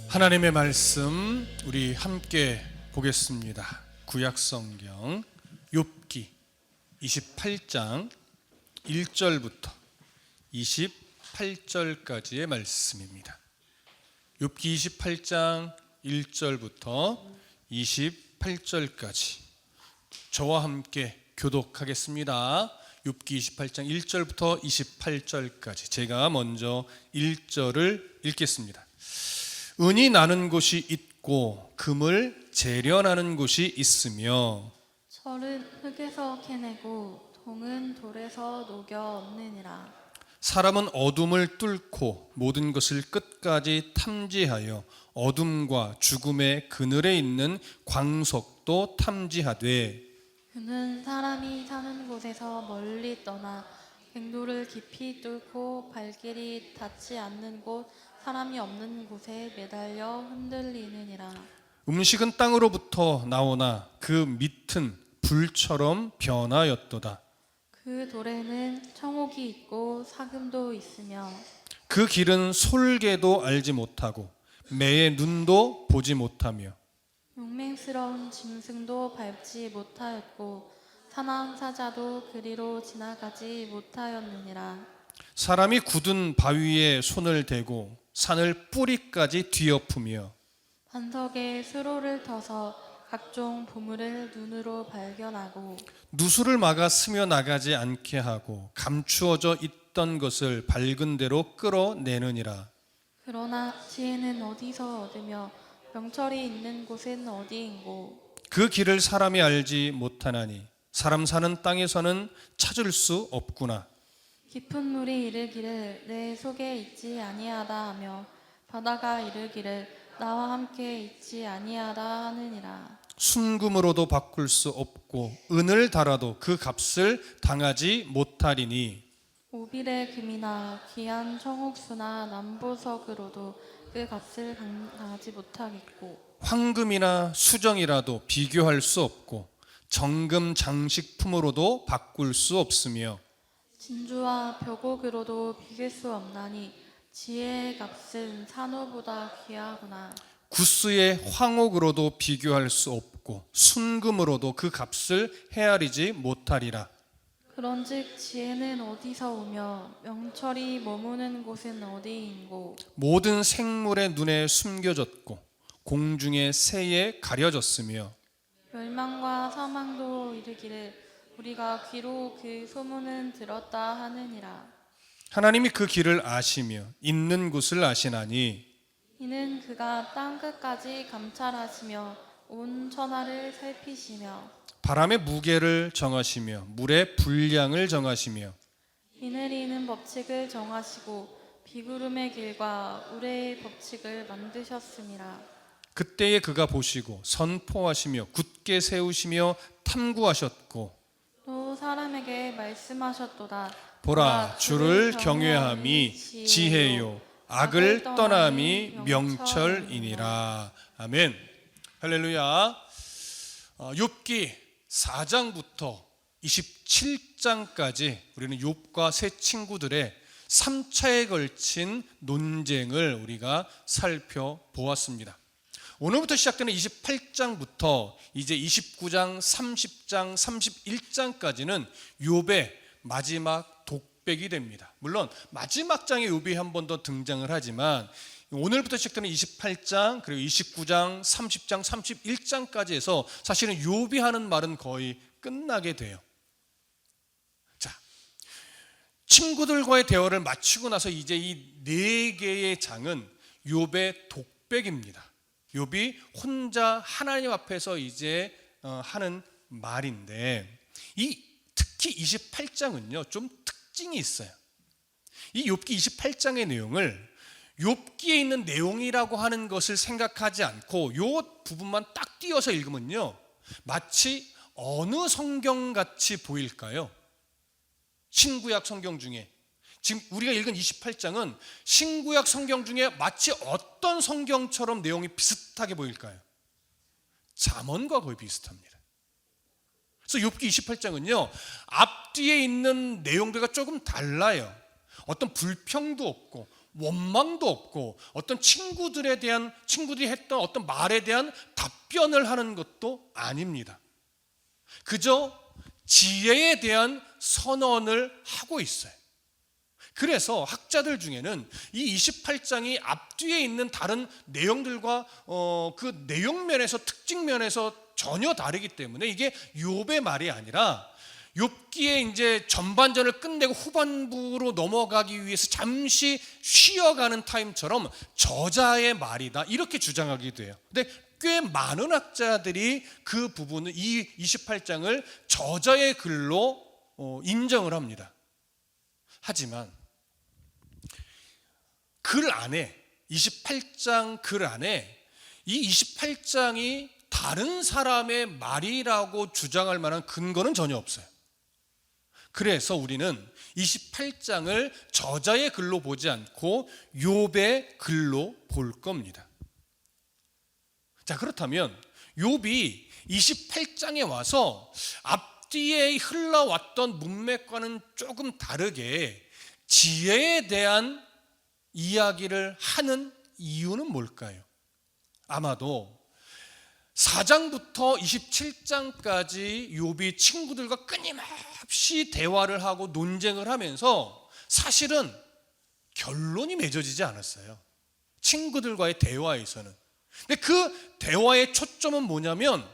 하나님의 말씀 우리 함께 보겠습니다. 구약성경 욥기 28장 1절부터 28절까지의 말씀입니다. 욥기 28장 1절부터 28절까지 저와 함께 교독하겠습니다. 욥기 28장 1절부터 28절까지 제가 먼저 1절을 읽겠습니다. 은이 나는 곳이 있고 금을 재련하는 곳이 있으며 철은 흙에서 캐내고 동은 돌에서 녹여 얻느니라. 사람은 어둠을 뚫고 모든 것을 끝까지 탐지하여 어둠과 죽음의 그늘에 있는 광석도 탐지하되 그는 사람이 사는 곳에서 멀리 떠나 갱도를 깊이 뚫고 발길이 닿지 않는 곳 사람이 없는 곳에 매달려 흔들리느니라. 음식은 땅으로부터 나오나 그 밑은 불처럼 변하였도다. 그 돌에는 청옥이 있고 사금도 있으며 그 길은 솔개도 알지 못하고 매의 눈도 보지 못하며 용맹스러운 짐승도 밟지 못하였고 사나운 사자도 그리로 지나가지 못하였느니라. 사람이 굳은 바위에 손을 대고 산을 뿌리까지 뒤엎으며 반석에 수로를 터서 각종 보물을 눈으로 발견하고 누수를 막아 스며 나가지 않게 하고 감추어져 있던 것을 밝은 대로 끌어내느니라. 그러나 지혜는 어디서 얻으며 명철이 있는 곳은 어디인고. 그 길을 사람이 알지 못하나니 사람 사는 땅에서는 찾을 수 없구나. 깊은 물이 이르기를 내 속에 있지 아니하다 하며 바다가 이르기를 나와 함께 있지 아니하다 하느니라. 순금으로도 바꿀 수 없고 은을 달아도 그 값을 당하지 못하리니 오빌의 금이나 귀한 청옥수나 남보석으로도 그 값을 당하지 못하겠고 황금이나 수정이라도 비교할 수 없고 정금 장식품으로도 바꿀 수 없으며 진주와 벽옥으로도 비길 수 없나니 지혜의 값은 산호보다 귀하구나. 구스의 황옥으로도 비교할 수 없고 순금으로도 그 값을 헤아리지 못하리라. 그런즉 지혜는 어디서 오며 명철이 머무는 곳은 어디인고. 모든 생물의 눈에 숨겨졌고 공중의 새에 가려졌으며 멸망과 사망도 이르기를 우리가 귀로 그 소문은 들었다 하느니라. 하나님이 그 길을 아시며 있는 곳을 아시나니 이는 그가 땅 끝까지 감찰하시며 온 천하를 살피시며 바람의 무게를 정하시며 물의 분량을 정하시며 비 내리는 법칙을 정하시고 비구름의 길과 우레의 법칙을 만드셨음이라. 그때에 그가 보시고 선포하시며 굳게 세우시며 탐구하셨고 또 사람에게 말씀하셨도다. 보라 주를 경외함이 지혜요 악을 떠남이 명철이니라. 아멘. 할렐루야. 욥기 4장부터 27장까지 우리는 욥과 세 친구들의 3차에 걸친 논쟁을 우리가 살펴보았습니다. 오늘부터 시작되는 28장부터 이제 29장, 30장, 31장까지는 욥의 마지막 독백이 됩니다. 물론 마지막 장에 욥이 한 번 더 등장을 하지만 오늘부터 시작되는 28장, 그리고 29장, 30장, 31장까지 해서 사실은 욥이 하는 말은 거의 끝나게 돼요. 자, 친구들과의 대화를 마치고 나서 이제 이 네 개의 장은 욥의 독백입니다. 욥이 혼자 하나님 앞에서 이제 하는 말인데 특히 28장은요 좀 특징이 있어요. 이 욥기 28장의 내용을 욥기에 있는 내용이라고 하는 것을 생각하지 않고 이 부분만 딱 띄어서 읽으면요 마치 어느 성경같이 보일까요? 신구약 성경 중에 지금 우리가 읽은 28장은 신구약 성경 중에 마치 어떤 성경처럼 내용이 비슷하게 보일까요? 잠언과 거의 비슷합니다. 그래서 욥기 28장은요 앞뒤에 있는 내용들과 조금 달라요. 어떤 불평도 없고 원망도 없고 어떤 친구들이 했던 어떤 말에 대한 답변을 하는 것도 아닙니다. 그저 지혜에 대한 선언을 하고 있어요. 그래서 학자들 중에는 이 28장이 앞뒤에 있는 다른 내용들과 그 내용 면에서, 특징 면에서 전혀 다르기 때문에 이게 욥의 말이 아니라 욥기의 이제 전반전을 끝내고 후반부로 넘어가기 위해서 잠시 쉬어가는 타임처럼 저자의 말이다, 이렇게 주장하기도 해요. 근데 꽤 많은 학자들이 그 부분을, 이 28장을 저자의 글로 인정을 합니다. 하지만 글 안에, 28장 글 안에 이 28장이 다른 사람의 말이라고 주장할 만한 근거는 전혀 없어요. 그래서 우리는 28장을 저자의 글로 보지 않고 욥의 글로 볼 겁니다. 자, 그렇다면 욥이 28장에 와서 앞뒤에 흘러왔던 문맥과는 조금 다르게 지혜에 대한 이야기를 하는 이유는 뭘까요? 아마도 4장부터 27장까지 욥이 친구들과 끊임없이 대화를 하고 논쟁을 하면서 사실은 결론이 맺어지지 않았어요. 친구들과의 대화에서는. 근데 그 대화의 초점은 뭐냐면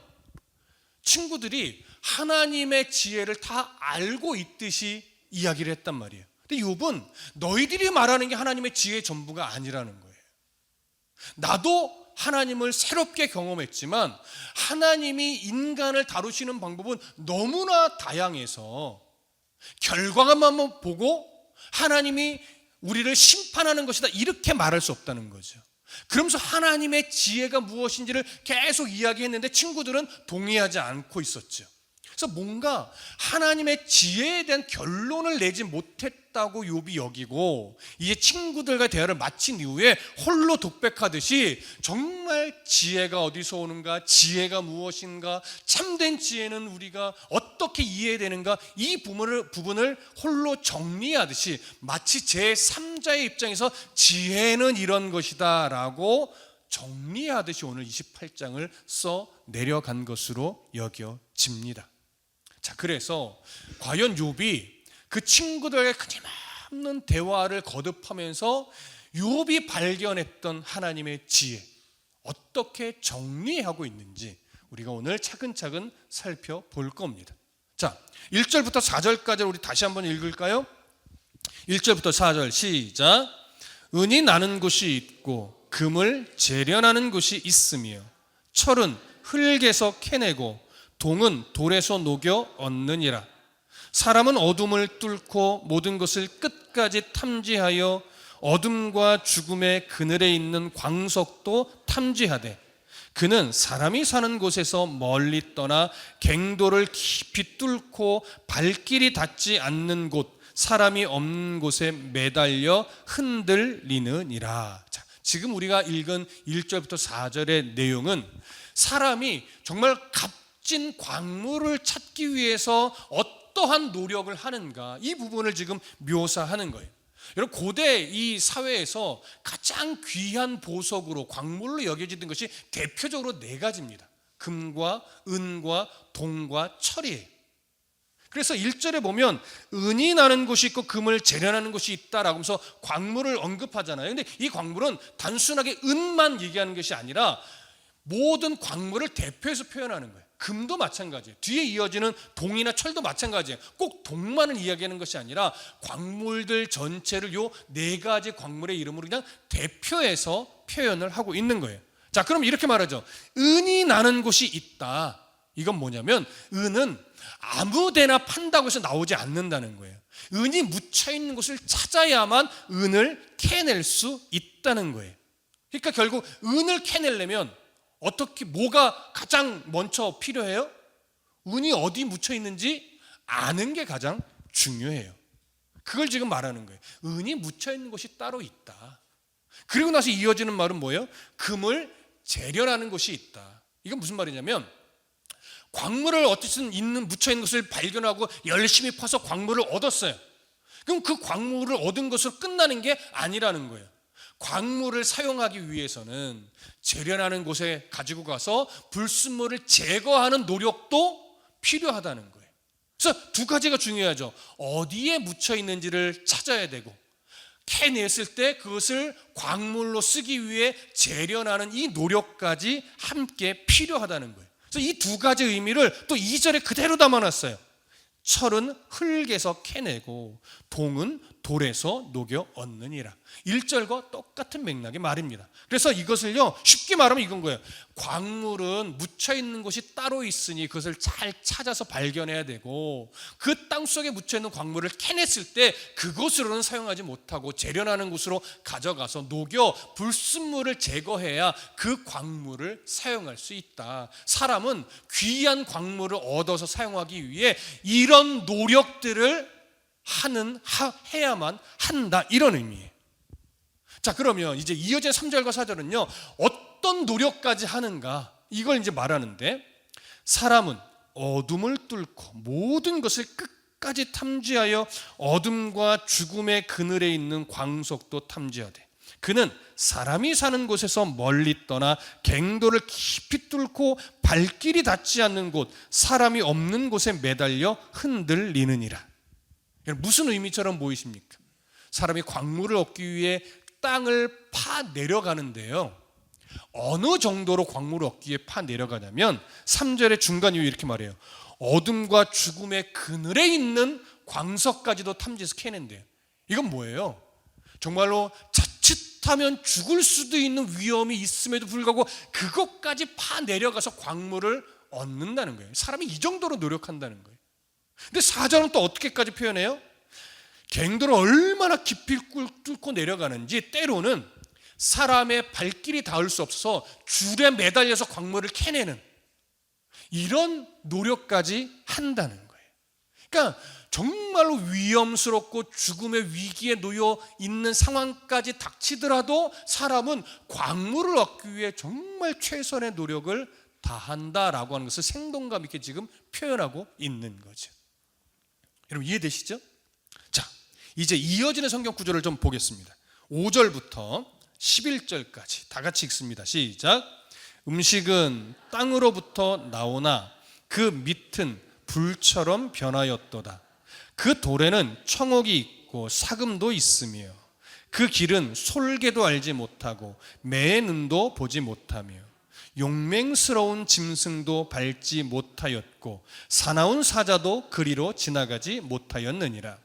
친구들이 하나님의 지혜를 다 알고 있듯이 이야기를 했단 말이에요. 근데 욥은 너희들이 말하는 게 하나님의 지혜의 전부가 아니라는 거예요. 나도 하나님을 새롭게 경험했지만 하나님이 인간을 다루시는 방법은 너무나 다양해서 결과만 보고 하나님이 우리를 심판하는 것이다, 이렇게 말할 수 없다는 거죠. 그러면서 하나님의 지혜가 무엇인지를 계속 이야기했는데 친구들은 동의하지 않고 있었죠. 그래서 뭔가 하나님의 지혜에 대한 결론을 내지 못했다고 욥이 여기고, 이제 친구들과 대화를 마친 이후에 홀로 독백하듯이 정말 지혜가 어디서 오는가, 지혜가 무엇인가, 참된 지혜는 우리가 어떻게 이해되는가, 이 부분을 홀로 정리하듯이 마치 제3자의 입장에서 지혜는 이런 것이다 라고 정리하듯이 오늘 28장을 써 내려간 것으로 여겨집니다. 자, 그래서 과연 욥이 그 친구들의 끊임없는 대화를 거듭하면서 욥이 발견했던 하나님의 지혜, 어떻게 정리하고 있는지 우리가 오늘 차근차근 살펴볼 겁니다. 자, 1절부터 4절까지 우리 다시 한번 읽을까요? 1절부터 4절 시작. 은이 나는 곳이 있고 금을 재련하는 곳이 있으며 철은 흙에서 캐내고 동은 돌에서 녹여 얻느니라. 사람은 어둠을 뚫고 모든 것을 끝까지 탐지하여 어둠과 죽음의 그늘에 있는 광석도 탐지하되 그는 사람이 사는 곳에서 멀리 떠나 갱도를 깊이 뚫고 발길이 닿지 않는 곳, 사람이 없는 곳에 매달려 흔들리느니라. 자, 지금 우리가 읽은 1절부터 4절의 내용은 사람이 정말 값진 광물을 찾기 위해서 어떠한 노력을 하는가, 이 부분을 지금 묘사하는 거예요. 여러분, 고대 이 사회에서 가장 귀한 보석으로, 광물로 여겨지던 것이 대표적으로 네 가지입니다. 금과 은과 동과 철이에요. 그래서 1절에 보면 은이 나는 곳이 있고 금을 재련하는 곳이 있다라고 하면서 광물을 언급하잖아요. 근데 이 광물은 단순하게 은만 얘기하는 것이 아니라 모든 광물을 대표해서 표현하는 거예요. 금도 마찬가지예요. 뒤에 이어지는 동이나 철도 마찬가지예요. 꼭 동만을 이야기하는 것이 아니라 광물들 전체를 요 네 가지 광물의 이름으로 그냥 대표해서 표현을 하고 있는 거예요. 자, 그럼 이렇게 말하죠. 은이 나는 곳이 있다. 이건 뭐냐면 은은 아무데나 판다고 해서 나오지 않는다는 거예요. 은이 묻혀있는 곳을 찾아야만 은을 캐낼 수 있다는 거예요. 그러니까 결국 은을 캐내려면 어떻게, 뭐가 가장 먼저 필요해요? 은이 어디 묻혀 있는지 아는 게 가장 중요해요. 그걸 지금 말하는 거예요. 은이 묻혀 있는 곳이 따로 있다. 그리고 나서 이어지는 말은 뭐예요? 금을 재련하는 곳이 있다. 이건 무슨 말이냐면 광물을 어쨌든 묻혀 있는 것을 발견하고 열심히 파서 광물을 얻었어요. 그럼 그 광물을 얻은 것으로 끝나는 게 아니라는 거예요. 광물을 사용하기 위해서는 재련하는 곳에 가지고 가서 불순물을 제거하는 노력도 필요하다는 거예요. 그래서 두 가지가 중요하죠. 어디에 묻혀 있는지를 찾아야 되고, 캐냈을 때 그것을 광물로 쓰기 위해 재련하는 이 노력까지 함께 필요하다는 거예요. 그래서 이 두 가지 의미를 또 2절에 그대로 담아놨어요. 철은 흙에서 캐내고 동은 돌에서 녹여 얻느니라. 1절과 똑같은 맥락의 말입니다. 그래서 이것을요, 쉽게 말하면 이건 거예요. 광물은 묻혀있는 곳이 따로 있으니 그것을 잘 찾아서 발견해야 되고, 그 땅속에 묻혀있는 광물을 캐냈을 때 그곳으로는 사용하지 못하고 재련하는 곳으로 가져가서 녹여 불순물을 제거해야 그 광물을 사용할 수 있다. 사람은 귀한 광물을 얻어서 사용하기 위해 이런 노력들을 해야만 한다, 이런 의미예요. 자, 그러면 이제 이어진 3절과 4절은요, 어떤 노력까지 하는가, 이걸 이제 말하는데, 사람은 어둠을 뚫고 모든 것을 끝까지 탐지하여 어둠과 죽음의 그늘에 있는 광석도 탐지하되, 그는 사람이 사는 곳에서 멀리 떠나 갱도를 깊이 뚫고 발길이 닿지 않는 곳, 사람이 없는 곳에 매달려 흔들리느니라. 무슨 의미처럼 보이십니까? 사람이 광물을 얻기 위해 땅을 파 내려가는데요, 어느 정도로 광물을 얻기 위해 파 내려가냐면 3절의 중간 이후 이렇게 말해요. 어둠과 죽음의 그늘에 있는 광석까지도 탐지해서 캐낸대요. 이건 뭐예요? 정말로 자칫하면 죽을 수도 있는 위험이 있음에도 불구하고 그것까지 파 내려가서 광물을 얻는다는 거예요. 사람이 이 정도로 노력한다는 거예요. 근데 4절은 또 어떻게까지 표현해요? 갱도를 얼마나 깊이 뚫고 내려가는지, 때로는 사람의 발길이 닿을 수 없어서 줄에 매달려서 광물을 캐내는 이런 노력까지 한다는 거예요. 그러니까 정말로 위험스럽고 죽음의 위기에 놓여 있는 상황까지 닥치더라도 사람은 광물을 얻기 위해 정말 최선의 노력을 다한다라고 하는 것을 생동감 있게 지금 표현하고 있는 거죠. 여러분 이해되시죠? 자, 이제 이어지는 성경 구절을 좀 보겠습니다. 5절부터 11절까지 다 같이 읽습니다. 시작. 음식은 땅으로부터 나오나 그 밑은 불처럼 변하였도다. 그 돌에는 청옥이 있고 사금도 있으며 그 길은 솔개도 알지 못하고 매의 눈도 보지 못하며 용맹스러운 짐승도 밟지 못하였고 사나운 사자도 그리로 지나가지 못하였느니라.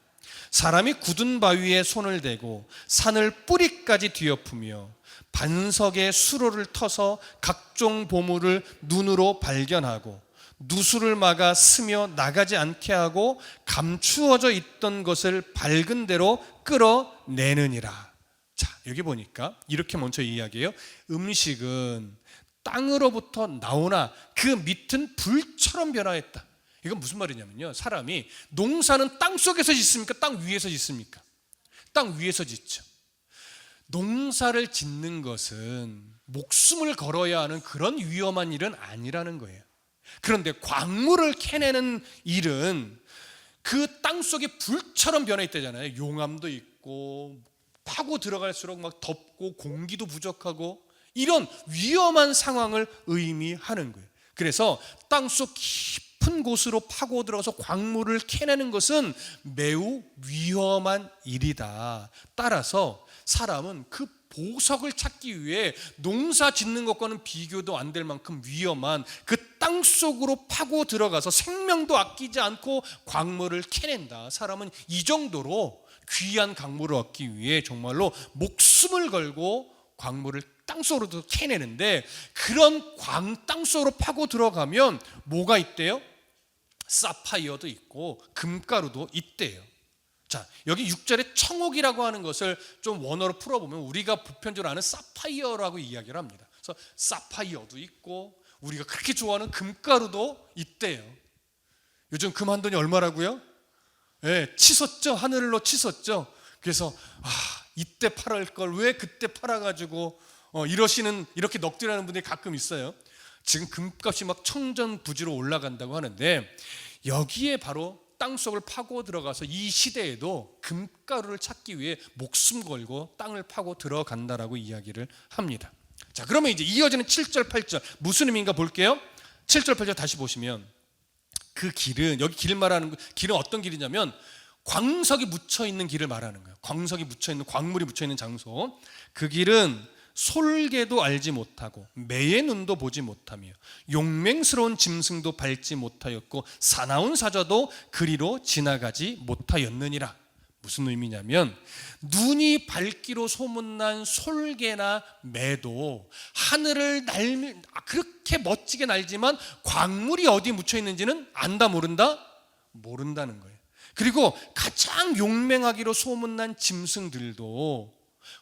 사람이 굳은 바위에 손을 대고 산을 뿌리까지 뒤엎으며 반석에 수로를 터서 각종 보물을 눈으로 발견하고 누수를 막아 스며 나가지 않게 하고 감추어져 있던 것을 밝은 대로 끌어내느니라. 자, 여기 보니까 이렇게 먼저 이야기해요. 음식은 땅으로부터 나오나 그 밑은 불처럼 변화했다. 이건 무슨 말이냐면요, 사람이 농사는 땅 속에서 짓습니까? 땅 위에서 짓습니까? 땅 위에서 짓죠. 농사를 짓는 것은 목숨을 걸어야 하는 그런 위험한 일은 아니라는 거예요. 그런데 광물을 캐내는 일은 그 땅 속에 불처럼 변화했다잖아요. 용암도 있고 파고 들어갈수록 막 덥고 공기도 부족하고 이런 위험한 상황을 의미하는 거예요. 그래서 땅속 깊은 곳으로 파고 들어가서 광물을 캐내는 것은 매우 위험한 일이다. 따라서 사람은 그 보석을 찾기 위해 농사 짓는 것과는 비교도 안 될 만큼 위험한 그 땅 속으로 파고 들어가서 생명도 아끼지 않고 광물을 캐낸다. 사람은 이 정도로 귀한 광물을 얻기 위해 정말로 목숨을 걸고 광물을 땅속으로 캐내는데, 그런 땅속으로 파고 들어가면 뭐가 있대요? 사파이어도 있고 금가루도 있대요. 자, 여기 6절에 청옥이라고 하는 것을 좀 원어로 풀어보면 우리가 보편적으로 아는 사파이어라고 이야기를 합니다. 그래서 사파이어도 있고 우리가 그렇게 좋아하는 금가루도 있대요. 요즘 금 한 돈이 얼마라고요? 네, 치솟죠. 하늘로 치솟죠. 그래서 이때 팔을 걸 왜 그때 팔아가지고 이렇게 넋두리하는 분들이 가끔 있어요. 지금 금값이 막 천정부지로 올라간다고 하는데 여기에 바로 땅속을 파고 들어가서 이 시대에도 금가루를 찾기 위해 목숨 걸고 땅을 파고 들어간다라고 이야기를 합니다. 자, 그러면 이제 이어지는 7절 8절 무슨 의미인가 볼게요. 7절 8절 다시 보시면 그 길은, 여기 길 말하는 길은 어떤 길이냐면 광석이 묻혀 있는 길을 말하는 거예요. 광석이 묻혀 있는, 광물이 묻혀 있는 장소. 그 길은 솔개도 알지 못하고 매의 눈도 보지 못하며 용맹스러운 짐승도 밟지 못하였고 사나운 사자도 그리로 지나가지 못하였느니라. 무슨 의미냐면 눈이 밝기로 소문난 솔개나 매도 하늘을 그렇게 멋지게 날지만 광물이 어디 묻혀 있는지는 안다 모른다? 모른다는 거예요. 그리고 가장 용맹하기로 소문난 짐승들도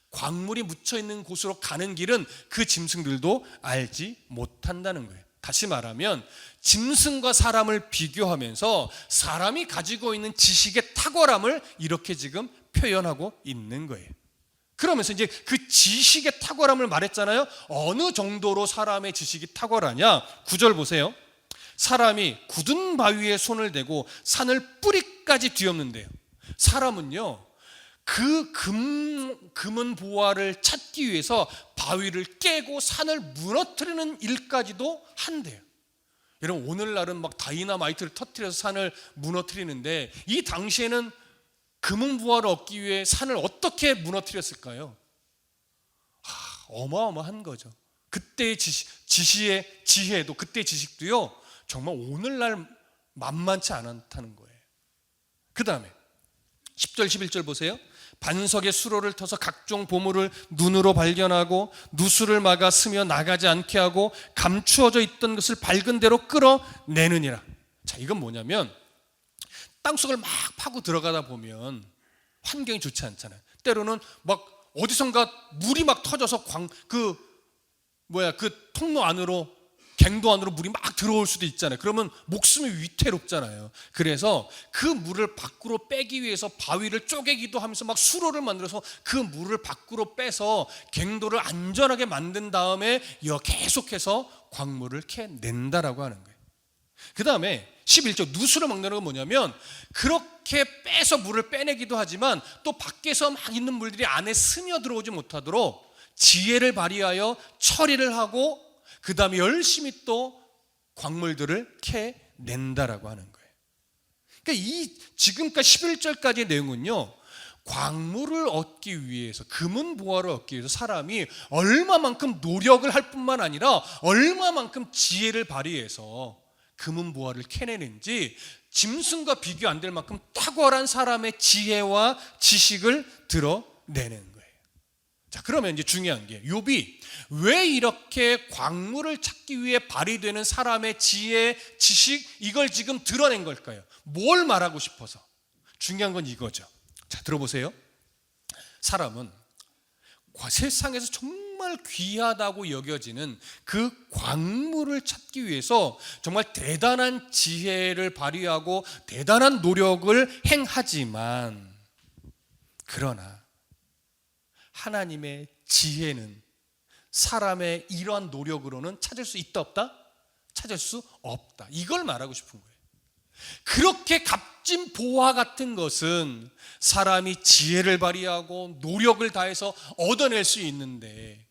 광물이 묻혀 있는 곳으로 가는 길은 그 짐승들도 알지 못한다는 거예요. 다시 말하면 짐승과 사람을 비교하면서 사람이 가지고 있는 지식의 탁월함을 이렇게 지금 표현하고 있는 거예요. 그러면서 이제 그 지식의 탁월함을 말했잖아요. 어느 정도로 사람의 지식이 탁월하냐? 9절 보세요. 사람이 굳은 바위에 손을 대고 산을 뿌리까지 뒤엎는데요. 사람은요, 그 금은 보화를 찾기 위해서 바위를 깨고 산을 무너뜨리는 일까지도 한대요. 여러분, 오늘날은 막 다이너마이트를 터뜨려서 산을 무너뜨리는데 이 당시에는 금은 보화를 얻기 위해 산을 어떻게 무너뜨렸을까요? 어마어마한 거죠. 그때의 지혜도, 그때의 지식도요, 정말 오늘날 만만치 않다는 거예요. 그 다음에 10절 11절 보세요. 반석의 수로를 터서 각종 보물을 눈으로 발견하고 누수를 막아 스며 나가지 않게 하고 감추어져 있던 것을 밝은 대로 끌어내느니라. 자, 이건 뭐냐면 땅속을 막 파고 들어가다 보면 환경이 좋지 않잖아요. 때로는 막 어디선가 물이 막 터져서 그 통로 안으로, 갱도 안으로 물이 막 들어올 수도 있잖아요. 그러면 목숨이 위태롭잖아요. 그래서 그 물을 밖으로 빼기 위해서 바위를 쪼개기도 하면서 막 수로를 만들어서 그 물을 밖으로 빼서 갱도를 안전하게 만든 다음에 계속해서 광물을 캐낸다라고 하는 거예요. 그 다음에 11절 누수를 막는 건 뭐냐면 그렇게 빼서 물을 빼내기도 하지만 또 밖에서 막 있는 물들이 안에 스며 들어오지 못하도록 지혜를 발휘하여 처리를 하고 그 다음에 열심히 또 광물들을 캐낸다라고 하는 거예요. 그러니까 이 지금까지 11절까지의 내용은요, 광물을 얻기 위해서, 금은 보화를 얻기 위해서 사람이 얼마만큼 노력을 할 뿐만 아니라 얼마만큼 지혜를 발휘해서 금은 보화를 캐내는지 짐승과 비교 안 될 만큼 탁월한 사람의 지혜와 지식을 드러내는 거예요. 자, 그러면 이제 중요한 게 욥이 왜 이렇게 광물을 찾기 위해 발휘되는 사람의 지혜, 지식, 이걸 지금 드러낸 걸까요? 뭘 말하고 싶어서? 중요한 건 이거죠. 자, 들어보세요. 사람은 세상에서 정말 귀하다고 여겨지는 그 광물을 찾기 위해서 정말 대단한 지혜를 발휘하고 대단한 노력을 행하지만, 그러나 하나님의 지혜는 사람의 이러한 노력으로는 찾을 수 있다 없다? 찾을 수 없다. 이걸 말하고 싶은 거예요. 그렇게 값진 보화 같은 것은 사람이 지혜를 발휘하고 노력을 다해서 얻어낼 수 있는데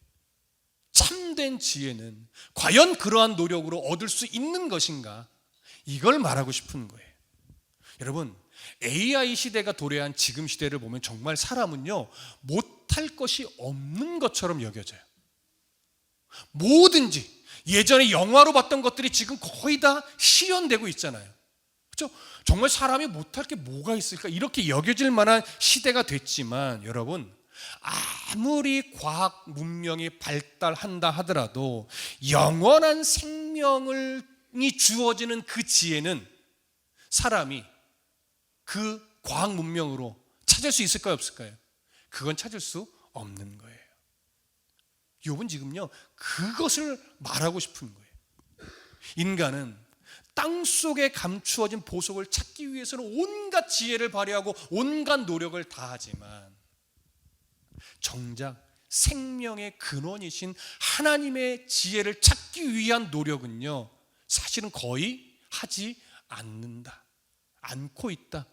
참된 지혜는 과연 그러한 노력으로 얻을 수 있는 것인가? 이걸 말하고 싶은 거예요. 여러분, AI 시대가 도래한 지금 시대를 보면 정말 사람은요, 못할 것이 없는 것처럼 여겨져요. 뭐든지 예전에 영화로 봤던 것들이 지금 거의 다 실현되고 있잖아요. 그렇죠? 정말 사람이 못할 게 뭐가 있을까? 이렇게 여겨질 만한 시대가 됐지만 여러분, 아무리 과학 문명이 발달한다 하더라도 영원한 생명이 주어지는 그 지혜는 사람이 그 과학 문명으로 찾을 수 있을까요, 없을까요? 그건 찾을 수 없는 거예요. 욥은 지금요, 그것을 말하고 싶은 거예요. 인간은 땅속에 감추어진 보석을 찾기 위해서는 온갖 지혜를 발휘하고 온갖 노력을 다하지만 정작 생명의 근원이신 하나님의 지혜를 찾기 위한 노력은요, 사실은 거의 하지 않는다. 않고 있다.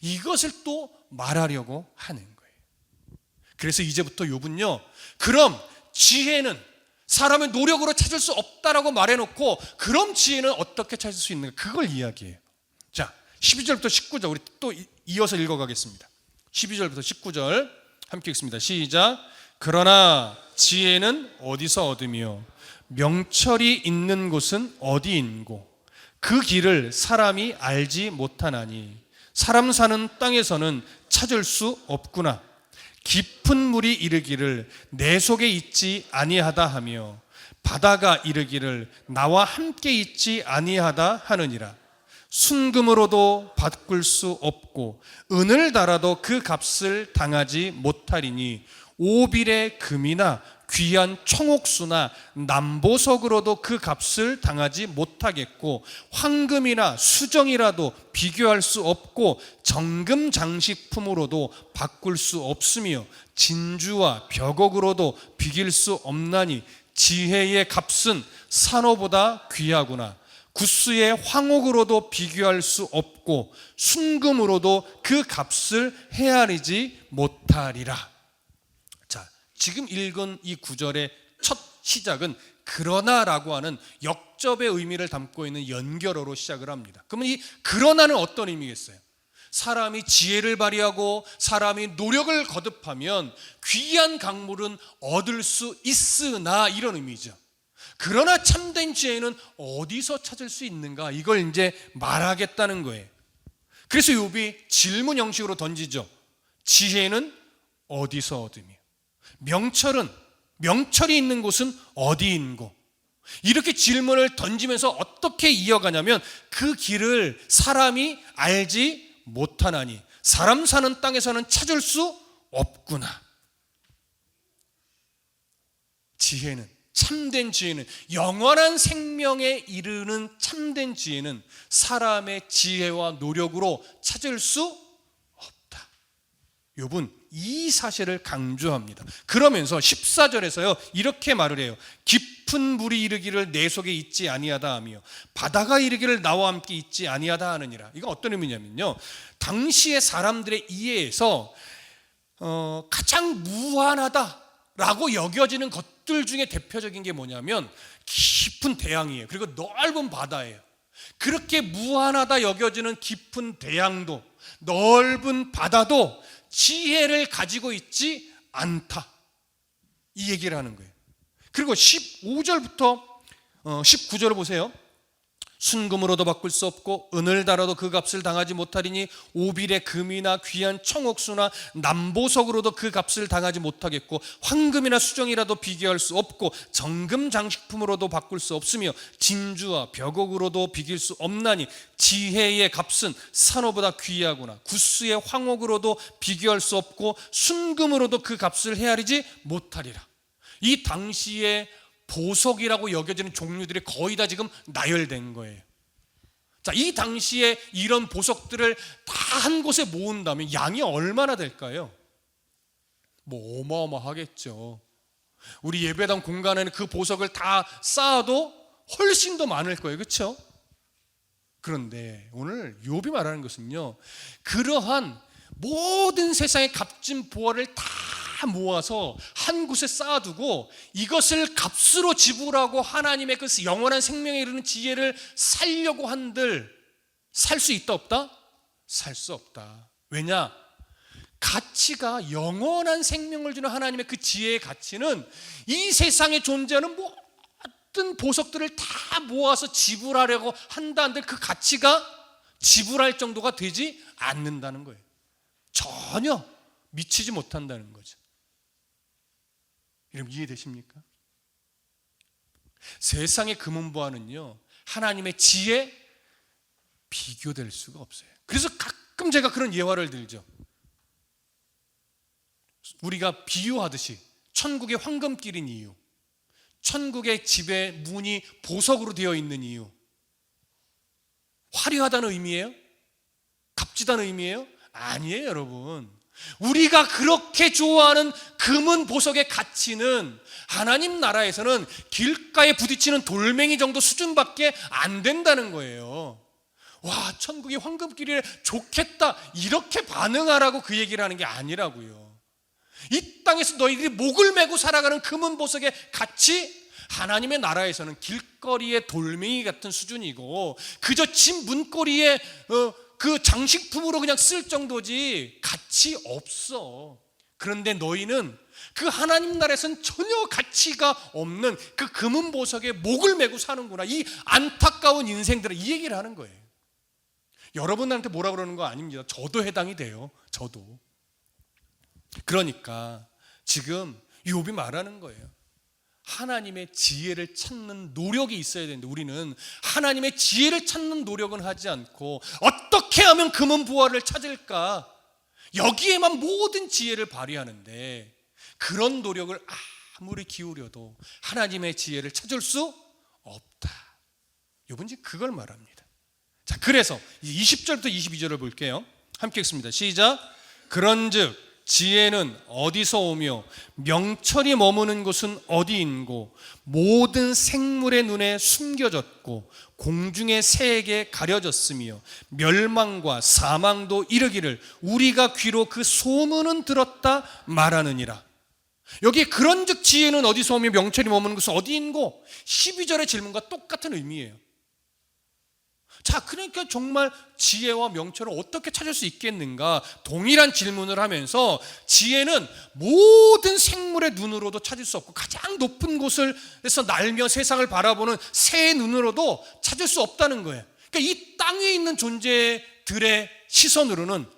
이것을 또 말하려고 하는 거예요. 그래서 이제부터 욥은요, 그럼 지혜는 사람의 노력으로 찾을 수 없다라고 말해놓고 그럼 지혜는 어떻게 찾을 수 있는가, 그걸 이야기해요. 자, 12절부터 19절 우리 또 이어서 읽어가겠습니다. 12절부터 19절 함께 읽습니다. 시작. 그러나 지혜는 어디서 얻으며 명철이 있는 곳은 어디인고 그 길을 사람이 알지 못하나니 사람 사는 땅에서는 찾을 수 없구나. 깊은 물이 이르기를 내 속에 있지 아니하다 하며 바다가 이르기를 나와 함께 있지 아니하다 하느니라. 순금으로도 바꿀 수 없고 은을 달아도 그 값을 당하지 못하리니 오빌의 금이나 귀한 청옥수나 남보석으로도 그 값을 당하지 못하겠고 황금이나 수정이라도 비교할 수 없고 정금 장식품으로도 바꿀 수 없으며 진주와 벽옥으로도 비길 수 없나니 지혜의 값은 산호보다 귀하구나. 구스의 황옥으로도 비교할 수 없고 순금으로도 그 값을 헤아리지 못하리라. 자, 지금 읽은 이 구절의 첫 시작은 그러나라고 하는 역접의 의미를 담고 있는 연결어로 시작을 합니다. 그러면 이 그러나는 어떤 의미겠어요? 사람이 지혜를 발휘하고 사람이 노력을 거듭하면 귀한 강물은 얻을 수 있으나, 이런 의미죠. 그러나 참된 지혜는 어디서 찾을 수 있는가, 이걸 이제 말하겠다는 거예요. 그래서 욥이 질문 형식으로 던지죠. 지혜는 어디서 얻으며 명철이 있는 곳은 어디인고, 이렇게 질문을 던지면서 어떻게 이어가냐면 그 길을 사람이 알지 못하나니 사람 사는 땅에서는 찾을 수 없구나. 지혜는, 참된 지혜는, 영원한 생명에 이르는 참된 지혜는 사람의 지혜와 노력으로 찾을 수 없다. 욥은 이 사실을 강조합니다. 그러면서 14절에서요 이렇게 말을 해요. 깊은 물이 이르기를 내 속에 있지 아니하다 하며 바다가 이르기를 나와 함께 있지 아니하다 하느니라. 이건 어떤 의미냐면요, 당시의 사람들의 이해에서 가장 무한하다라고 여겨지는 것들 중에 대표적인 게 뭐냐면 깊은 대양이에요. 그리고 넓은 바다예요. 그렇게 무한하다 여겨지는 깊은 대양도 넓은 바다도 지혜를 가지고 있지 않다, 이 얘기를 하는 거예요. 그리고 15절부터 19절을 보세요. 순금으로도 바꿀 수 없고 은을 달아도 그 값을 당하지 못하리니 오빌의 금이나 귀한 청옥수나 남보석으로도 그 값을 당하지 못하겠고 황금이나 수정이라도 비교할 수 없고 정금 장식품으로도 바꿀 수 없으며 진주와 벽옥으로도 비길 수 없나니 지혜의 값은 산호보다 귀하구나. 구스의 황옥으로도 비교할 수 없고 순금으로도 그 값을 헤아리지 못하리라. 이 당시에 보석이라고 여겨지는 종류들이 거의 다 지금 나열된 거예요. 자, 이 당시에 이런 보석들을 다 한 곳에 모은다면 양이 얼마나 될까요? 뭐 어마어마하겠죠. 우리 예배당 공간에는 그 보석을 다 쌓아도 훨씬 더 많을 거예요. 그렇죠? 그런데 오늘 욥이 말하는 것은요, 그러한 모든 세상의 값진 보화를 다 모아서 한 곳에 쌓아두고 이것을 값으로 지불하고 하나님의 그 영원한 생명에 이르는 지혜를 살려고 한들 살 수 있다 없다? 살 수 없다. 왜냐? 가치가, 영원한 생명을 주는 하나님의 그 지혜의 가치는 이 세상에 존재하는 모든 보석들을 다 모아서 지불하려고 한다 한들 그 가치가 지불할 정도가 되지 않는다는 거예요. 전혀 미치지 못한다는 거죠. 여러분 이해되십니까? 세상의 금은보화는요 하나님의 지혜 비교될 수가 없어요. 그래서 가끔 제가 그런 예화를 들죠. 우리가 비유하듯이 천국의 황금길인 이유, 천국의 집의 문이 보석으로 되어 있는 이유, 화려하다는 의미예요? 값지다는 의미예요? 아니에요, 여러분. 우리가 그렇게 좋아하는 금은 보석의 가치는 하나님 나라에서는 길가에 부딪히는 돌멩이 정도 수준밖에 안 된다는 거예요. 와, 천국이 황금길이래, 좋겠다, 이렇게 반응하라고 그 얘기를 하는 게 아니라고요. 이 땅에서 너희들이 목을 메고 살아가는 금은 보석의 가치, 하나님의 나라에서는 길거리의 돌멩이 같은 수준이고 그저 집 문고리에 그 장식품으로 그냥 쓸 정도지 가치 없어. 그런데 너희는 그 하나님 나라에서는 전혀 가치가 없는 그 금은 보석에 목을 메고 사는구나. 이 안타까운 인생들은 이 얘기를 하는 거예요. 여러분한테 뭐라 그러는 거 아닙니다. 저도 해당이 돼요. 저도. 그러니까 지금 욥이 말하는 거예요. 하나님의 지혜를 찾는 노력이 있어야 되는데 우리는 하나님의 지혜를 찾는 노력은 하지 않고 어떻게 하면 금은 부활을 찾을까, 여기에만 모든 지혜를 발휘하는데 그런 노력을 아무리 기울여도 하나님의 지혜를 찾을 수 없다. 욥은 지금 그걸 말합니다. 자, 그래서 20절부터 22절을 볼게요. 함께 읽습니다. 시작. 그런즉 지혜는 어디서 오며 명철이 머무는 곳은 어디인고 모든 생물의 눈에 숨겨졌고 공중의 새에게 가려졌으며 멸망과 사망도 이르기를 우리가 귀로 그 소문은 들었다 말하느니라. 여기 그런즉 지혜는 어디서 오며 명철이 머무는 곳은 어디인고 12절의 질문과 똑같은 의미예요. 자, 그러니까 정말 지혜와 명철을 어떻게 찾을 수 있겠는가? 동일한 질문을 하면서 지혜는 모든 생물의 눈으로도 찾을 수 없고 가장 높은 곳에서 날며 세상을 바라보는 새의 눈으로도 찾을 수 없다는 거예요. 그러니까 이 땅에 있는 존재들의 시선으로는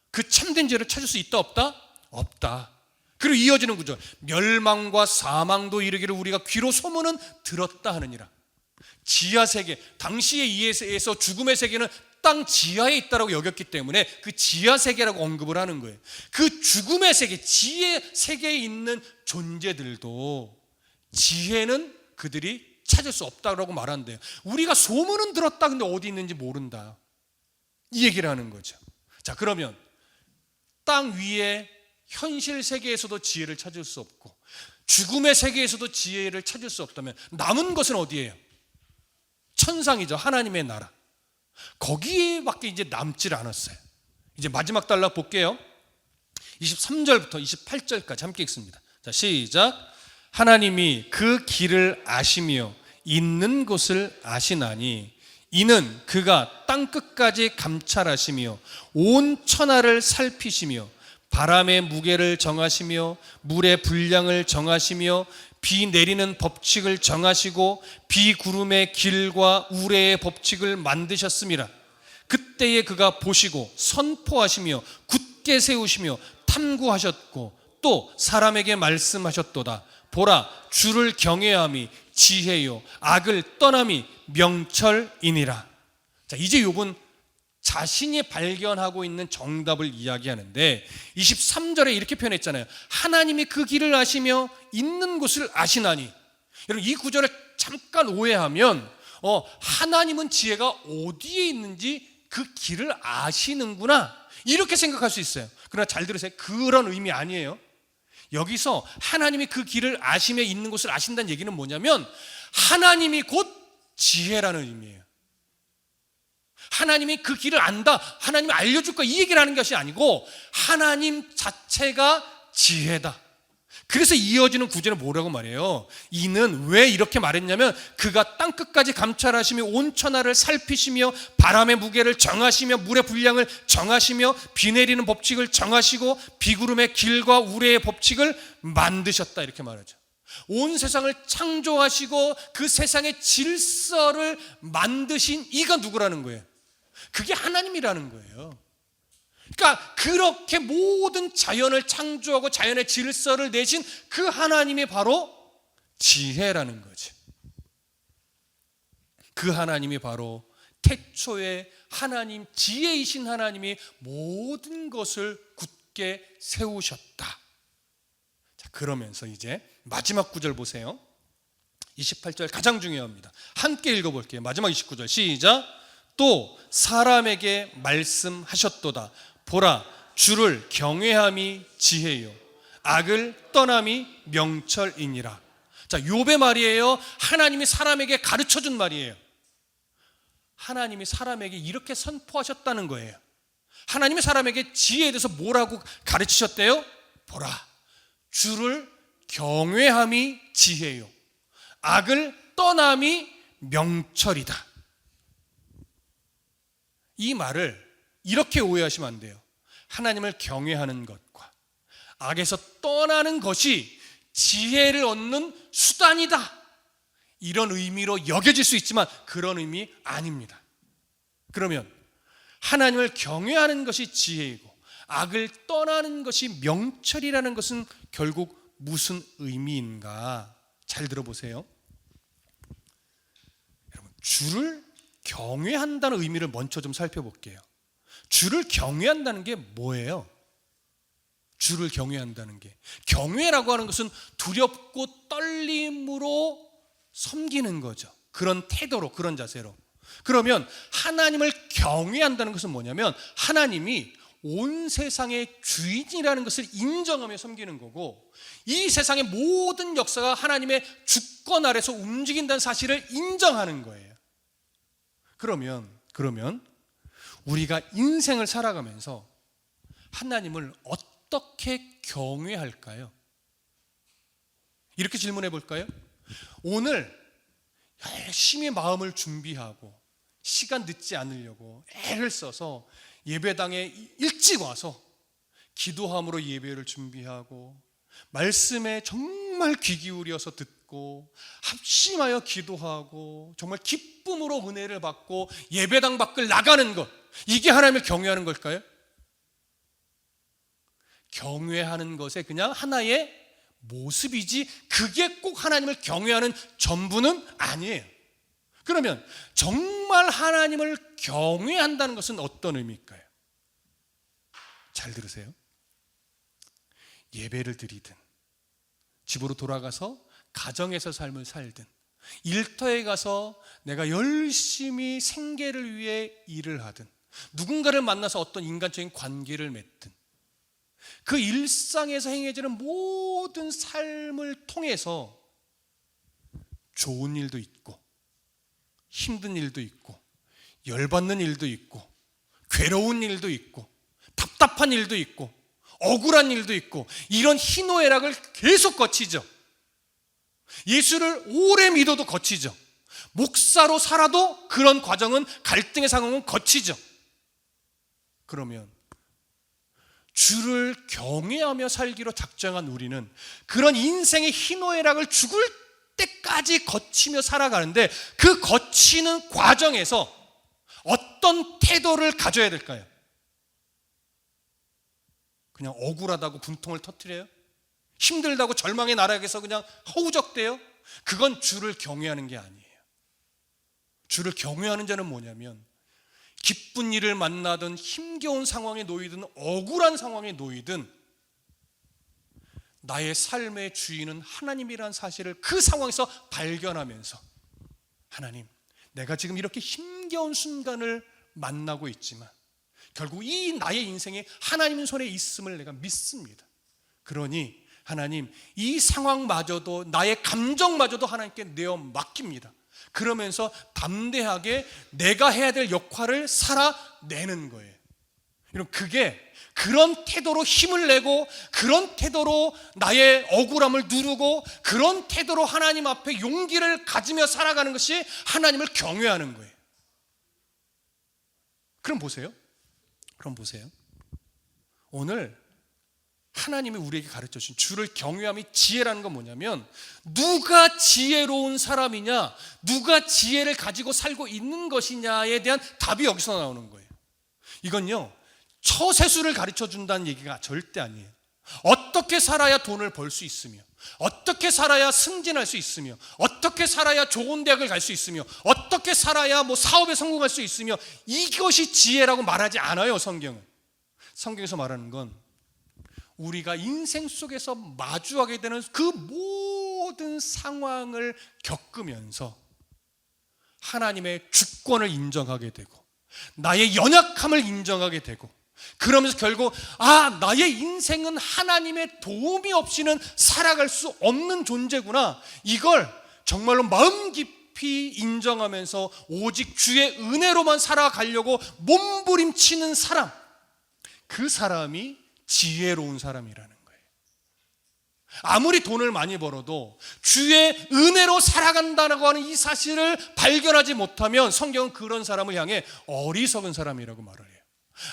그 참된 지혜를 찾을 수 있다 없다? 없다. 그리고 이어지는 구절. 멸망과 사망도 이르기를 우리가 귀로 소문은 들었다 하느니라. 지하 세계, 당시에 이해에서 죽음의 세계는 땅 지하에 있다고 여겼기 때문에 그 지하 세계라고 언급을 하는 거예요. 그 죽음의 세계, 지혜 세계에 있는 존재들도 지혜는 그들이 찾을 수 없다고 말한대요. 우리가 소문은 들었다, 근데 어디 있는지 모른다, 이 얘기를 하는 거죠. 자, 그러면 땅 위에 현실 세계에서도 지혜를 찾을 수 없고 죽음의 세계에서도 지혜를 찾을 수 없다면 남은 것은 어디예요? 천상이죠. 하나님의 나라. 거기에밖에 이제 남질 않았어요. 이제 마지막 단락 볼게요. 23절부터 28절까지 함께 읽습니다. 자, 시작. 하나님이 그 길을 아시며 있는 곳을 아시나니 이는 그가 땅끝까지 감찰하시며 온 천하를 살피시며 바람의 무게를 정하시며 물의 분량을 정하시며 비 내리는 법칙을 정하시고 비구름의 길과 우레의 법칙을 만드셨습니다. 그때에 그가 보시고 선포하시며 굳게 세우시며 탐구하셨고 또 사람에게 말씀하셨도다. 보라, 주를 경외함이 지혜요 악을 떠남이 명철이니라. 자, 이제 욥은 자신이 발견하고 있는 정답을 이야기하는데 23절에 이렇게 표현했잖아요. 하나님이 그 길을 아시며 있는 곳을 아시나니. 여러분, 이 구절을 잠깐 오해하면 하나님은 지혜가 어디에 있는지 그 길을 아시는구나, 이렇게 생각할 수 있어요. 그러나 잘 들으세요. 그런 의미 아니에요. 여기서 하나님이 그 길을 아시며 있는 곳을 아신다는 얘기는 뭐냐면 하나님이 곧 지혜라는 의미예요. 하나님이 그 길을 안다, 하나님이 알려줄 거야, 이 얘기를 하는 것이 아니고 하나님 자체가 지혜다. 그래서 이어지는 구절은 뭐라고 말해요? 이는 왜 이렇게 말했냐면 그가 땅끝까지 감찰하시며 온 천하를 살피시며 바람의 무게를 정하시며 물의 분량을 정하시며 비 내리는 법칙을 정하시고 비구름의 길과 우레의 법칙을 만드셨다, 이렇게 말하죠. 온 세상을 창조하시고 그 세상의 질서를 만드신 이가 누구라는 거예요? 그게 하나님이라는 거예요. 그러니까 그렇게 모든 자연을 창조하고 자연의 질서를 내신 그 하나님이 바로 지혜라는 거죠. 그 하나님이 바로 태초에 하나님, 지혜이신 하나님이 모든 것을 굳게 세우셨다. 자, 그러면서 이제 마지막 구절 보세요. 28절 가장 중요합니다. 함께 읽어볼게요. 마지막 29절 시작. 또 사람에게 말씀하셨도다. 보라, 주를 경외함이 지혜요 악을 떠남이 명철이니라. 자, 욥의 말이에요. 하나님이 사람에게 가르쳐준 말이에요. 하나님이 사람에게 이렇게 선포하셨다는 거예요. 하나님이 사람에게 지혜에 대해서 뭐라고 가르치셨대요? 보라, 주를 경외함이 지혜요, 악을 떠남이 명철이다. 이 말을 이렇게 오해하시면 안 돼요. 하나님을 경외하는 것과 악에서 떠나는 것이 지혜를 얻는 수단이다, 이런 의미로 여겨질 수 있지만 그런 의미 아닙니다. 그러면 하나님을 경외하는 것이 지혜이고 악을 떠나는 것이 명철이라는 것은 결국 무슨 의미인가? 잘 들어보세요. 여러분, 주를 경외한다는 의미를 먼저 좀 살펴볼게요. 주를 경외한다는 게 뭐예요? 주를 경외한다는 게, 경외라고 하는 것은 두렵고 떨림으로 섬기는 거죠. 그런 태도로, 그런 자세로. 그러면 하나님을 경외한다는 것은 뭐냐면 하나님이 온 세상의 주인이라는 것을 인정하며 섬기는 거고, 이 세상의 모든 역사가 하나님의 주권 아래서 움직인다는 사실을 인정하는 거예요. 그러면 우리가 인생을 살아가면서 하나님을 어떻게 경외할까요? 이렇게 질문해 볼까요? 오늘 열심히 마음을 준비하고 시간 늦지 않으려고 애를 써서 예배당에 일찍 와서 기도함으로 예배를 준비하고 말씀에 정말 귀 기울여서 듣고 합심하여 기도하고 정말 기쁨으로 은혜를 받고 예배당 밖을 나가는 것, 이게 하나님을 경외하는 걸까요? 경외하는 것의 그냥 하나의 모습이지 그게 꼭 하나님을 경외하는 전부는 아니에요. 그러면 정말 하나님을 경외한다는 것은 어떤 의미일까요? 잘 들으세요. 예배를 드리든 집으로 돌아가서 가정에서 삶을 살든 일터에 가서 내가 열심히 생계를 위해 일을 하든 누군가를 만나서 어떤 인간적인 관계를 맺든 그 일상에서 행해지는 모든 삶을 통해서 좋은 일도 있고 힘든 일도 있고 열받는 일도 있고 괴로운 일도 있고 답답한 일도 있고 억울한 일도 있고 이런 희노애락을 계속 거치죠. 예수를 오래 믿어도 거치죠. 목사로 살아도 그런 과정은, 갈등의 상황은 거치죠. 그러면 주를 경외하며 살기로 작정한 우리는 그런 인생의 희노애락을 죽을 때까지 거치며 살아가는데 그 거치는 과정에서 어떤 태도를 가져야 될까요? 그냥 억울하다고 분통을 터뜨려요? 힘들다고 절망의 나락에서 그냥 허우적대요? 그건 주를 경외하는 게 아니에요. 주를 경외하는 자는 뭐냐면 기쁜 일을 만나든 힘겨운 상황에 놓이든 억울한 상황에 놓이든 나의 삶의 주인은 하나님이라는 사실을 그 상황에서 발견하면서 하나님, 내가 지금 이렇게 힘겨운 순간을 만나고 있지만 결국 이 나의 인생이 하나님 손에 있음을 내가 믿습니다. 그러니 하나님, 이 상황마저도 나의 감정마저도 하나님께 내어 맡깁니다. 그러면서 담대하게 내가 해야 될 역할을 살아내는 거예요. 여러분, 그게 그런 태도로 힘을 내고 그런 태도로 나의 억울함을 누르고 그런 태도로 하나님 앞에 용기를 가지며 살아가는 것이 하나님을 경외하는 거예요. 그럼 보세요. 오늘 하나님이 우리에게 가르쳐주신 주를 경외함이 지혜라는 건 뭐냐면 누가 지혜로운 사람이냐, 누가 지혜를 가지고 살고 있는 것이냐에 대한 답이 여기서 나오는 거예요. 이건요, 처세술을 가르쳐준다는 얘기가 절대 아니에요. 어떻게 살아야 돈을 벌 수 있으며 어떻게 살아야 승진할 수 있으며 어떻게 살아야 좋은 대학을 갈 수 있으며 어떻게 살아야 사업에 성공할 수 있으며 이것이 지혜라고 말하지 않아요. 성경에서 말하는 건 우리가 인생 속에서 마주하게 되는 그 모든 상황을 겪으면서 하나님의 주권을 인정하게 되고 나의 연약함을 인정하게 되고 그러면서 결국 나의 인생은 하나님의 도움이 없이는 살아갈 수 없는 존재구나, 이걸 정말로 마음 깊이 깊이 인정하면서 오직 주의 은혜로만 살아가려고 몸부림치는 사람, 그 사람이 지혜로운 사람이라는 거예요. 아무리 돈을 많이 벌어도 주의 은혜로 살아간다고 하는 이 사실을 발견하지 못하면 성경은 그런 사람을 향해 어리석은 사람이라고 말을 해요.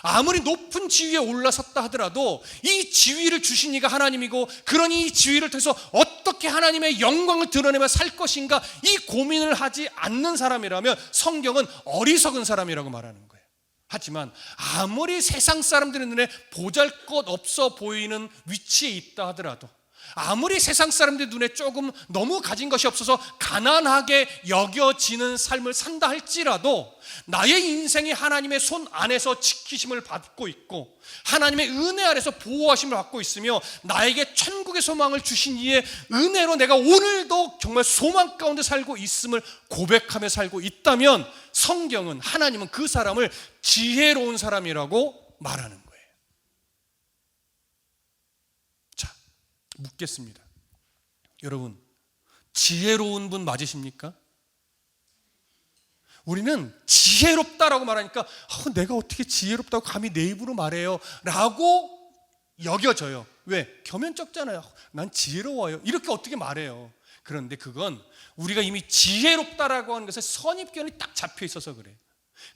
아무리 높은 지위에 올라섰다 하더라도 이 지위를 주신 이가 하나님이고, 그러니 이 지위를 통해서 어떻게 하나님의 영광을 드러내며 살 것인가, 이 고민을 하지 않는 사람이라면 성경은 어리석은 사람이라고 말하는 거예요. 하지만 아무리 세상 사람들의 눈에 보잘것없어 보이는 위치에 있다 하더라도, 아무리 세상 사람들 눈에 조금 너무 가진 것이 없어서 가난하게 여겨지는 삶을 산다 할지라도, 나의 인생이 하나님의 손 안에서 지키심을 받고 있고 하나님의 은혜 아래서 보호하심을 받고 있으며 나에게 천국의 소망을 주신 이의 은혜로 내가 오늘도 정말 소망 가운데 살고 있음을 고백하며 살고 있다면, 성경은, 하나님은 그 사람을 지혜로운 사람이라고 말하는 거예요. 묻겠습니다. 여러분, 지혜로운 분 맞으십니까? 우리는 지혜롭다라고 말하니까 내가 어떻게 지혜롭다고 감히 내 입으로 말해요 라고 여겨져요. 왜? 겸연쩍잖아요. 난 지혜로워요, 이렇게 어떻게 말해요. 그런데 그건 우리가 이미 지혜롭다라고 하는 것에 선입견이 딱 잡혀 있어서 그래요.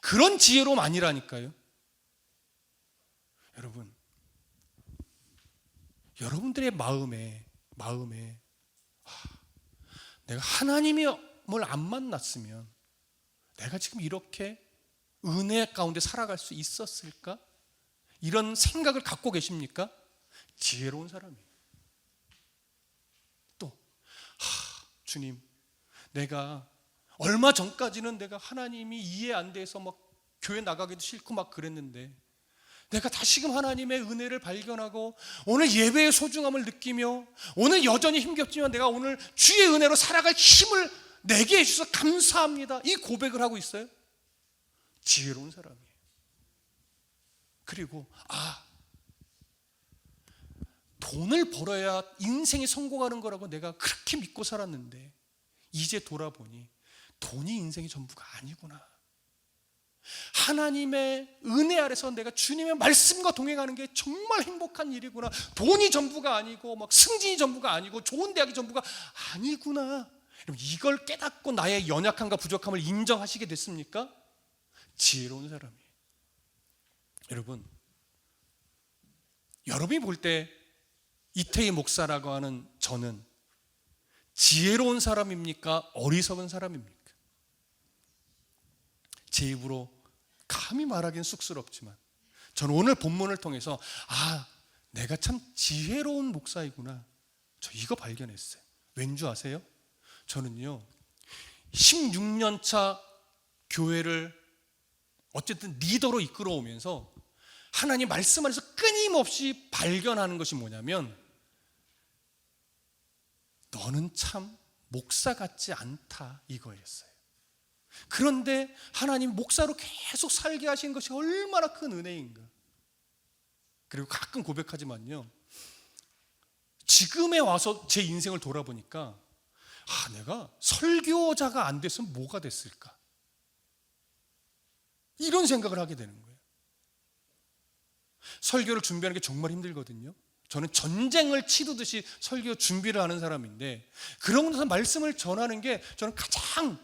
그런 지혜로움 아니라니까요. 여러분들의 마음에 내가 하나님을 안 만났으면 내가 지금 이렇게 은혜 가운데 살아갈 수 있었을까? 이런 생각을 갖고 계십니까? 지혜로운 사람이에요. 또 주님, 내가 얼마 전까지는 내가 하나님이 이해 안 돼서 막 교회 나가기도 싫고 막 그랬는데, 내가 다시금 하나님의 은혜를 발견하고 오늘 예배의 소중함을 느끼며 오늘 여전히 힘겹지만 내가 오늘 주의 은혜로 살아갈 힘을 내게 해주셔서 감사합니다, 이 고백을 하고 있어요. 지혜로운 사람이에요. 그리고 돈을 벌어야 인생이 성공하는 거라고 내가 그렇게 믿고 살았는데 이제 돌아보니 돈이 인생의 전부가 아니구나. 하나님의 은혜 아래서 내가 주님의 말씀과 동행하는 게 정말 행복한 일이구나. 돈이 전부가 아니고 막 승진이 전부가 아니고 좋은 대학이 전부가 아니구나. 이걸 깨닫고 나의 연약함과 부족함을 인정하시게 됐습니까? 지혜로운 사람이에요. 여러분이 볼 때 이태희 목사라고 하는 저는 지혜로운 사람입니까? 어리석은 사람입니까? 제 입으로 감히 말하기는 쑥스럽지만 저는 오늘 본문을 통해서 내가 참 지혜로운 목사이구나, 저 이거 발견했어요. 왠지 아세요? 저는요 16년 차 교회를 어쨌든 리더로 이끌어오면서 하나님 말씀 안에서 끊임없이 발견하는 것이 뭐냐면, 너는 참 목사 같지 않다, 이거였어요. 그런데 하나님 목사로 계속 살게 하신 것이 얼마나 큰 은혜인가. 그리고 가끔 고백하지만요, 지금에 와서 제 인생을 돌아보니까 내가 설교자가 안 됐으면 뭐가 됐을까, 이런 생각을 하게 되는 거예요. 설교를 준비하는 게 정말 힘들거든요. 저는 전쟁을 치르듯이 설교 준비를 하는 사람인데, 그런 데서 말씀을 전하는 게 저는 가장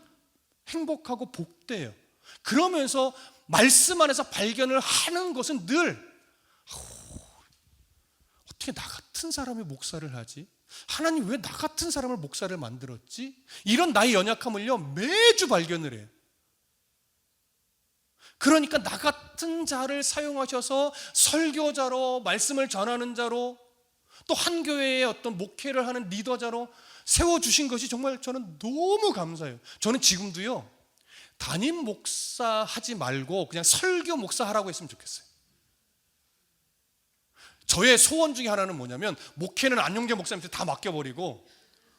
행복하고 복돼요. 그러면서 말씀 안에서 발견을 하는 것은 늘 어떻게 나 같은 사람이 목사를 하지? 하나님 왜 나 같은 사람을 목사를 만들었지? 이런 나의 연약함을요 매주 발견을 해요. 그러니까 나 같은 자를 사용하셔서 설교자로, 말씀을 전하는 자로, 또 한 교회의 어떤 목회를 하는 리더자로 세워주신 것이 정말 저는 너무 감사해요. 저는 지금도요 담임 목사 하지 말고 그냥 설교 목사 하라고 했으면 좋겠어요. 저의 소원 중에 하나는 뭐냐면, 목회는 안용재 목사님한테 다 맡겨버리고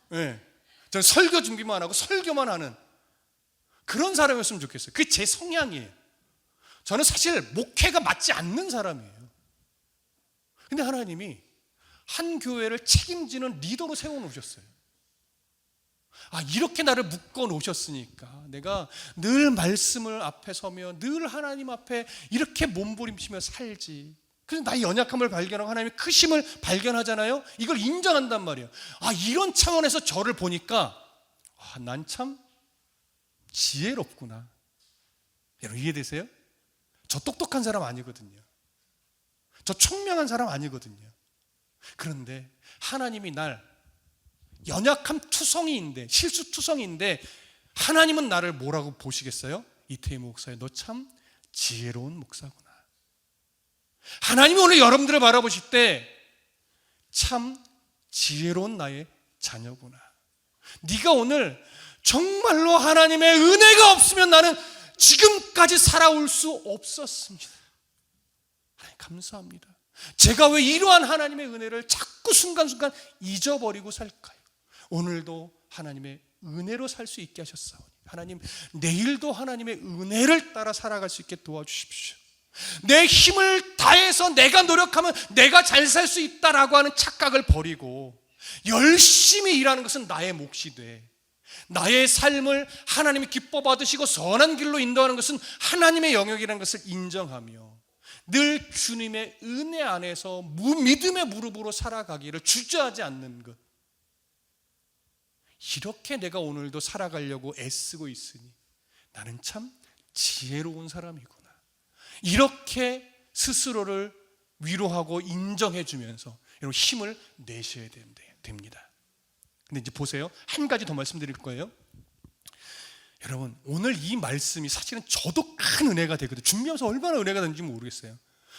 저는 설교 준비만 하고 설교만 하는 그런 사람이었으면 좋겠어요. 그게 제 성향이에요. 저는 사실 목회가 맞지 않는 사람이에요. 근데 하나님이 한 교회를 책임지는 리더로 세워놓으셨어요. 이렇게 나를 묶어 놓으셨으니까 내가 늘 말씀을 앞에 서며 늘 하나님 앞에 이렇게 몸부림치며 살지. 그래서 나의 연약함을 발견하고 하나님의 크심을 발견하잖아요. 이걸 인정한단 말이에요. 이런 차원에서 저를 보니까 난 참 지혜롭구나. 여러분 이해되세요? 저 똑똑한 사람 아니거든요. 저 총명한 사람 아니거든요. 그런데 하나님이 날 연약함 투성이인데, 실수 투성이인데 하나님은 나를 뭐라고 보시겠어요? 이태희 목사야, 너 참 지혜로운 목사구나. 하나님이 오늘 여러분들을 바라보실 때 참 지혜로운 나의 자녀구나. 네가 오늘 정말로 하나님의 은혜가 없으면 나는 지금까지 살아올 수 없었습니다. 하나님 감사합니다. 제가 왜 이러한 하나님의 은혜를 자꾸 순간순간 잊어버리고 살까요? 오늘도 하나님의 은혜로 살 수 있게 하셨사오니 하나님, 내일도 하나님의 은혜를 따라 살아갈 수 있게 도와주십시오. 내 힘을 다해서 내가 노력하면 내가 잘 살 수 있다라고 하는 착각을 버리고 열심히 일하는 것은 나의 몫이 돼. 나의 삶을 하나님이 기뻐 받으시고 선한 길로 인도하는 것은 하나님의 영역이라는 것을 인정하며 늘 주님의 은혜 안에서 믿음의 무릎으로 살아가기를 주저하지 않는 것. 이렇게 내가 오늘도 살아가려고 애쓰고 있으니 나는 참 지혜로운 사람이구나. 이렇게 스스로를 위로하고 인정해 주면서 여러분 힘을 내셔야 됩니다. 근데 이제 보세요. 한 가지 더 말씀드릴 거예요. 여러분 오늘 이 말씀이 사실은 저도 큰 은혜가 되거든요. 준비하면서 얼마나 은혜가 되는지 모르겠어요.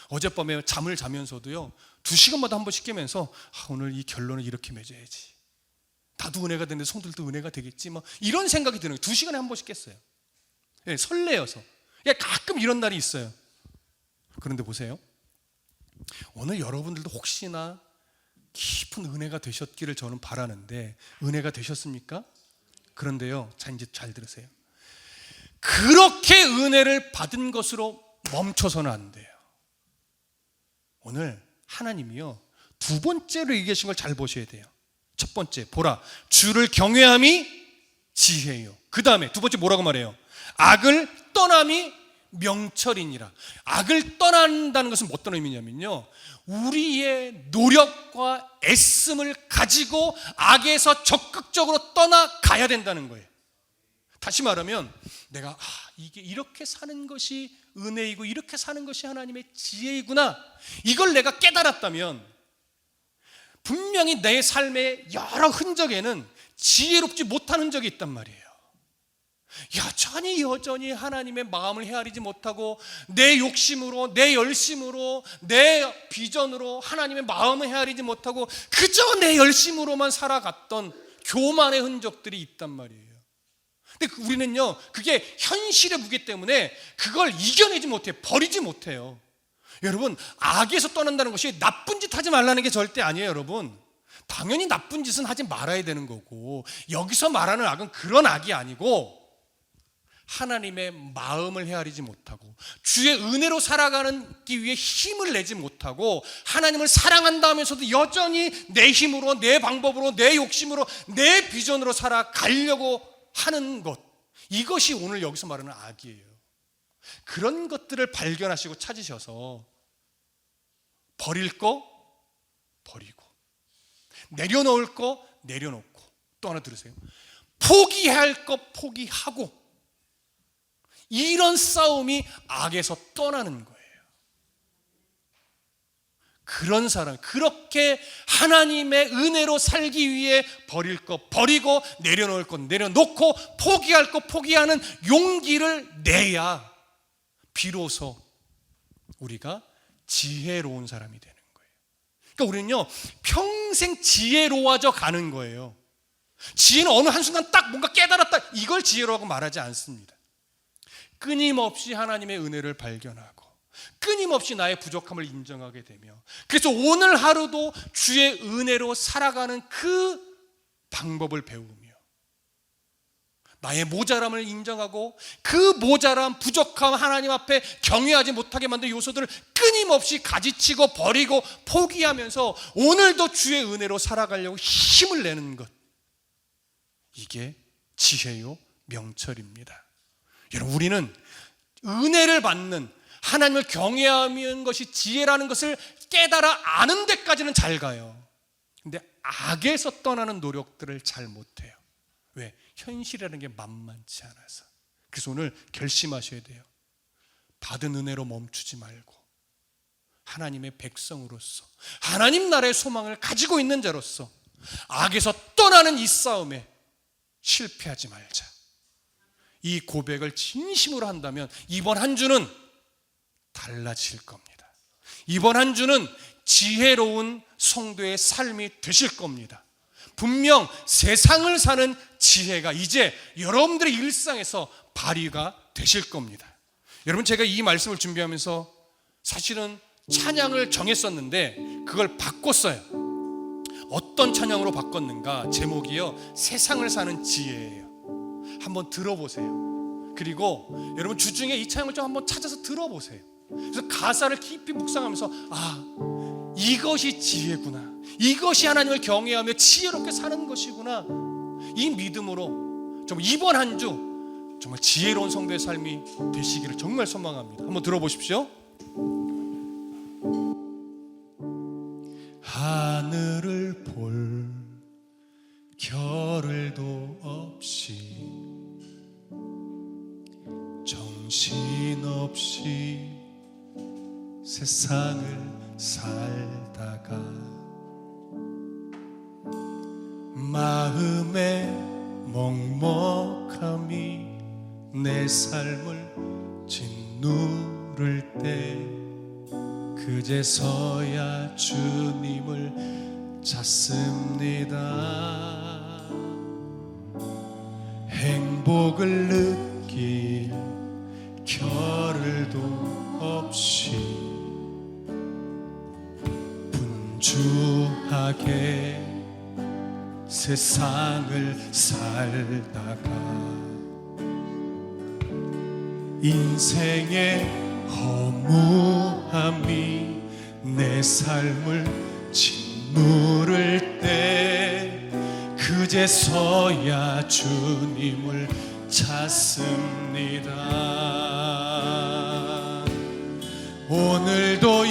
어젯밤에 잠을 자면서도요 2시간마다 한 번씩 깨면서 오늘 이 결론을 이렇게 맺어야지. 나도 은혜가 되는데 성도들도 은혜가 되겠지. 이런 생각이 드는 거예요. 2시간에 한 번씩 깼어요. 설레어서. 가끔 이런 날이 있어요. 그런데 보세요. 오늘 여러분들도 혹시나 깊은 은혜가 되셨기를 저는 바라는데 은혜가 되셨습니까? 그런데요, 자 이제 잘 들으세요. 그렇게 은혜를 받은 것으로 멈춰서는 안 돼요. 오늘 하나님이요 2번째로 얘기하신 걸 잘 보셔야 돼요. 첫 번째, 보라, 주를 경외함이 지혜요. 그 다음에 2번째 뭐라고 말해요? 악을 떠남이 명철이니라. 악을 떠난다는 것은 어떤 의미냐면요, 우리의 노력과 애씀을 가지고 악에서 적극적으로 떠나가야 된다는 거예요. 다시 말하면 내가 이게 이렇게 사는 것이 은혜이고 이렇게 사는 것이 하나님의 지혜이구나, 이걸 내가 깨달았다면 분명히 내 삶의 여러 흔적에는 지혜롭지 못한 흔적이 있단 말이에요. 여전히 하나님의 마음을 헤아리지 못하고 내 욕심으로, 내 열심으로, 내 비전으로 하나님의 마음을 헤아리지 못하고 그저 내 열심으로만 살아갔던 교만의 흔적들이 있단 말이에요. 근데 우리는요 그게 현실의 무게 때문에 그걸 이겨내지 못해요. 버리지 못해요. 여러분, 악에서 떠난다는 것이 나쁜 짓 하지 말라는 게 절대 아니에요. 여러분, 당연히 나쁜 짓은 하지 말아야 되는 거고, 여기서 말하는 악은 그런 악이 아니고 하나님의 마음을 헤아리지 못하고 주의 은혜로 살아가기 위해 힘을 내지 못하고 하나님을 사랑한다 하면서도 여전히 내 힘으로, 내 방법으로, 내 욕심으로, 내 비전으로 살아가려고 하는 것, 이것이 오늘 여기서 말하는 악이에요. 그런 것들을 발견하시고 찾으셔서 버릴 거 버리고, 내려놓을 거 내려놓고, 또 하나 들으세요, 포기해야 할 거 포기하고, 이런 싸움이 악에서 떠나는 거예요. 그런 사람, 그렇게 하나님의 은혜로 살기 위해 버릴 거 버리고, 내려놓을 거 내려놓고, 포기할 거 포기하는 용기를 내야 비로소 우리가 지혜로운 사람이 되는 거예요. 그러니까 우리는요 평생 지혜로워져 가는 거예요. 지혜는 어느 한순간 딱 뭔가 깨달았다, 이걸 지혜로라고 말하지 않습니다. 끊임없이 하나님의 은혜를 발견하고 끊임없이 나의 부족함을 인정하게 되며, 그래서 오늘 하루도 주의 은혜로 살아가는 그 방법을 배우며 나의 모자람을 인정하고 그 모자람, 부족함, 하나님 앞에 경외하지 못하게 만든 요소들을 끊임없이 가지치고 버리고 포기하면서 오늘도 주의 은혜로 살아가려고 힘을 내는 것, 이게 지혜요 명철입니다. 여러분, 우리는 은혜를 받는, 하나님을 경외하는 것이 지혜라는 것을 깨달아 아는 데까지는 잘 가요. 근데 악에서 떠나는 노력들을 잘 못해요. 왜? 현실이라는 게 만만치 않아서. 그래서 오늘 결심하셔야 돼요. 받은 은혜로 멈추지 말고 하나님의 백성으로서, 하나님 나라의 소망을 가지고 있는 자로서 악에서 떠나는 이 싸움에 실패하지 말자. 이 고백을 진심으로 한다면 이번 한 주는 달라질 겁니다. 이번 한 주는 지혜로운 성도의 삶이 되실 겁니다. 분명 세상을 사는 지혜가 이제 여러분들의 일상에서 발휘가 되실 겁니다. 여러분, 제가 이 말씀을 준비하면서 사실은 찬양을 정했었는데 그걸 바꿨어요. 어떤 찬양으로 바꿨는가? 제목이요, 세상을 사는 지혜예요. 한번 들어보세요. 그리고 여러분, 주중에 이 찬양을 좀 한번 찾아서 들어보세요. 그래서 가사를 깊이 묵상하면서, 아, 이것이 지혜구나, 이것이 하나님을 경외하며 지혜롭게 사는 것이구나, 이 믿음으로 정말 이번 한 주 정말 지혜로운 성도의 삶이 되시기를 정말 소망합니다. 한번 들어보십시오. 하늘을 볼 겨를도 없이 정신없이 세상을 살다가 마음의 먹먹함이 내 삶을 짓누를 때 그제서야 주님을 찾습니다. 행복을 느낄 겨를도 없이 분주하게 세상을 살다가 인생의 허무함이 내 삶을 짓누를 때 그제서야 주님을 찾습니다. 오늘도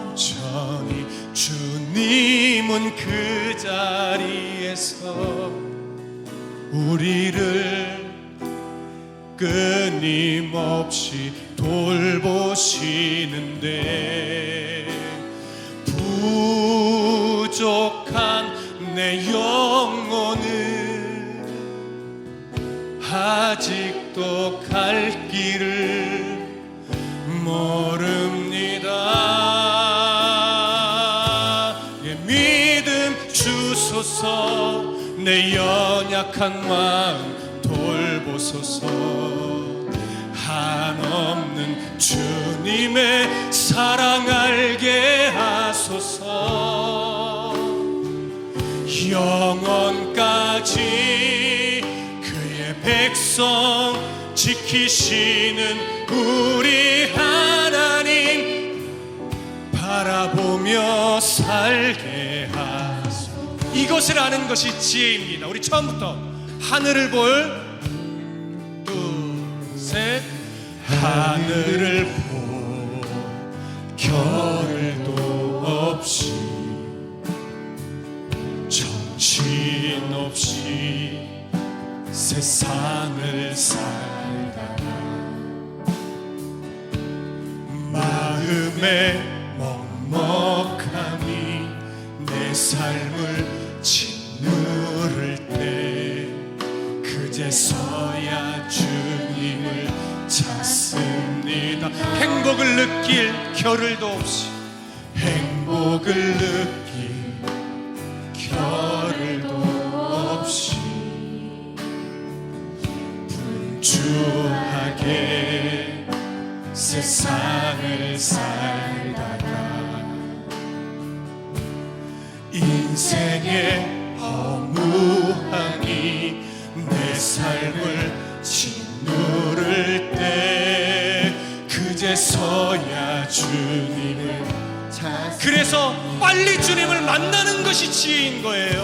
여전히 주님은 그 자리에서 우리를 끊임없이 돌보시는데 부족한 내 영혼은 아직도 갈 길을 모릅니다. 예, 믿음 주소서, 내 연약한 마음 돌보소서. 한없는 주님의 사랑 알게 하소서. 영원까지 그의 백성 지키시는 우리 하나님 바라보며 살게 하소서. 이것을 아는 것이 지혜입니다. 우리 처음부터 하늘을 볼, 둘, 셋. 하늘을 볼 겨를도 없이 정신없이 세상을 살다가 마음의 먹먹함이 내 삶을 짓누를 때 그제서야 주님을 찾습니다. 행복을 느낄 겨를도 없이, 행복을 느낄 겨를도 없이 분주하게 세상을 살다가 인생의 허무함이 내 삶을 짓누를 때 그제서야 주님을 찾습니다. 그래서 빨리 주님을 만나는 것이 지혜인 거예요.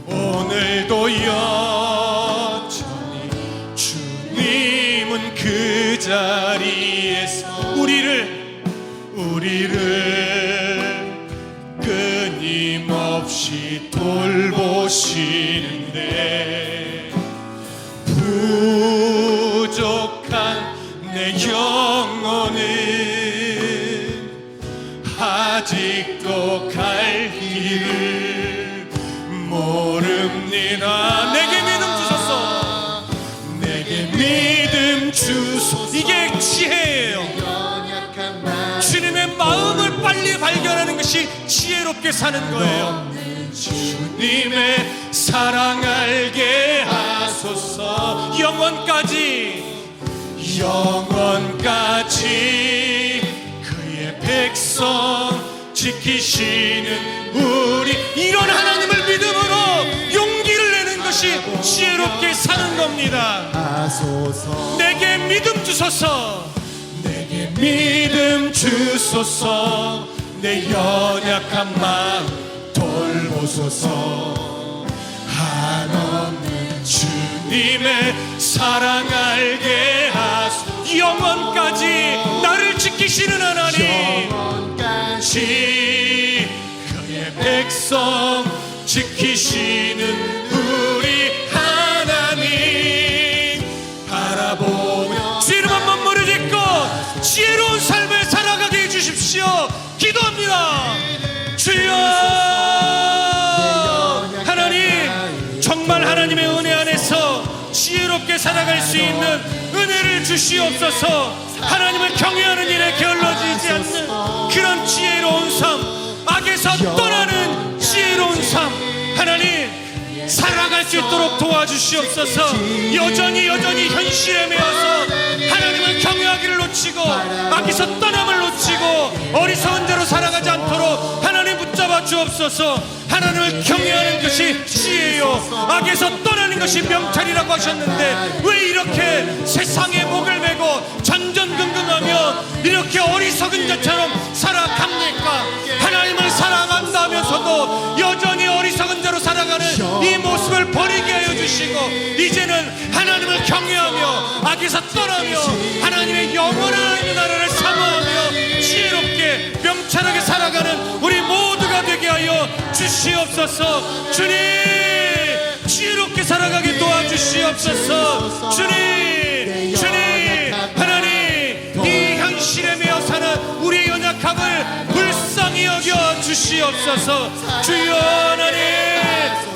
오늘도 여전히 주님은 그 자리에서 우리를 끊임없이 돌보시는데 부족한 내 영혼은 아직도 갈 길을 모릅니다. 내게 믿음 주소서. 내게 믿음 주소서. 이게 지혜예요. 주님의 마음을 빨리 발견하는 것이 지혜롭게 사는 거예요. 주님의 사랑 알게 하소서. 영원까지 그의 백성 지키시는 우리, 이런 하나님을 믿음으로 용기를 내는 것이 지혜롭게 사는 겁니다. 내게 믿음 주소서. 내게 믿음 주소서. 내 연약한 마음 돌보소서. 한없는 주님의 사랑 알게 하소서. 영원까지 나를 지키시는 하나님, 영원까지 그의 백성 지키시는 우리 하나님 바라보며 주님 한번 무릎 짓고 지혜로운 삶을 살아가게 해주십시오. 기도합니다. 주여, 하나님, 정말 하나님의 은혜 안에서 지혜롭게 살아갈 수 있는 은혜를 주시옵소서. 하나님을 경외하는 일에 게을러지지 않는 그런 지혜로운 삶, 악에서 떠나는 지혜로운 삶, 하나님 살아갈 수 있도록 도와주시옵소서. 여전히 현실에 매여서 하나님을 경외하기를 놓치고 악에서 떠남을 놓치고 어리석은 대로 살아가지 않도록 하나님 붙잡아 주옵소서. 하나님을 경외하는 것이 지혜요, 악에서 떠나는 것이 명철이라고 하셨는데 왜 이렇게 세상에 목을 메고 전전긍긍하며 이렇게 어리석은 자처럼 살아갑니까? 하나님을 사랑한다면서도 여전히 어리석은 자로 살아가는 이 모습을 버리게 하여 주시고 이제는 하나님을 경외하며 악에서 떠나며 하나님의 영원한 나라를 사모하며 지혜롭게 명철하게 살아가는 우리 모두가 되게 하여 주시옵소서. 주님, 지혜롭게 살아가게 도와주시옵소서. 주님, 하나님, 이 현실에 매여 사는 우리의 연약함을 불쌍히 여겨 주시옵소서. 주여, 하나님,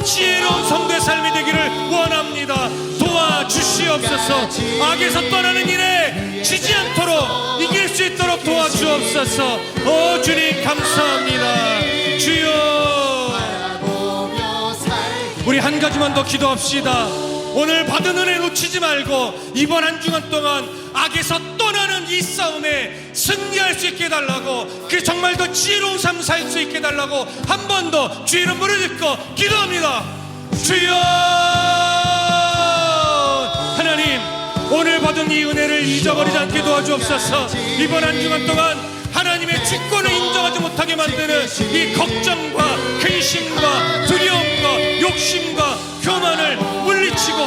지혜로운 성도의 삶이 되기를 원합니다. 도와주시옵소서. 악에서 떠나는 일에 지지 않도록 이길 수 있도록 도와주옵소서. 오 주님, 감사합니다. 주여, 우리 한 가지만 더 기도합시다. 오늘 받은 은혜 놓치지 말고 이번 한 주간 동안 악에서 떠나는 이 싸움에 승리할 수 있게 해달라고, 그 정말 더 지혜로운 삶 살 수 있게 해달라고 한 번 더 주의 이름 부르짖고 기도합니다. 주여, 하나님, 오늘 받은 이 은혜를 잊어버리지 않게 도와주옵소서. 이번 한 주간 동안 하나님의 주권을 인정하지 못하게 만드는 이 걱정과 근심과 두려움과 욕심과 교만을 물리치고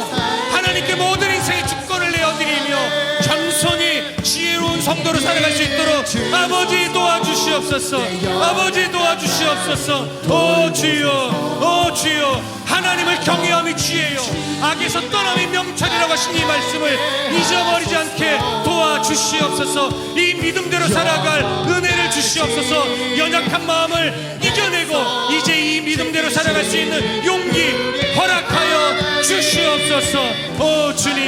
하나님께 모든 인생의 주권을 내어드리며 겸손히 지혜로운 성도로 살아갈 수 있도록 아버지 도와주시옵소서. 아버지 도와주시옵소서. 오 주여, 하나님을 경외함이 지혜요, 악에서 떠남이 명철이라고 하신 이 말씀을 잊어버리지 않게 도와주시옵소서. 이 믿음대로 살아갈 은혜를 주시옵소서. 연약한 마음을 이겨내고 이제 이 믿음대로 살아갈 수 있는 용기 허락하여 주시옵소서. 오 주님,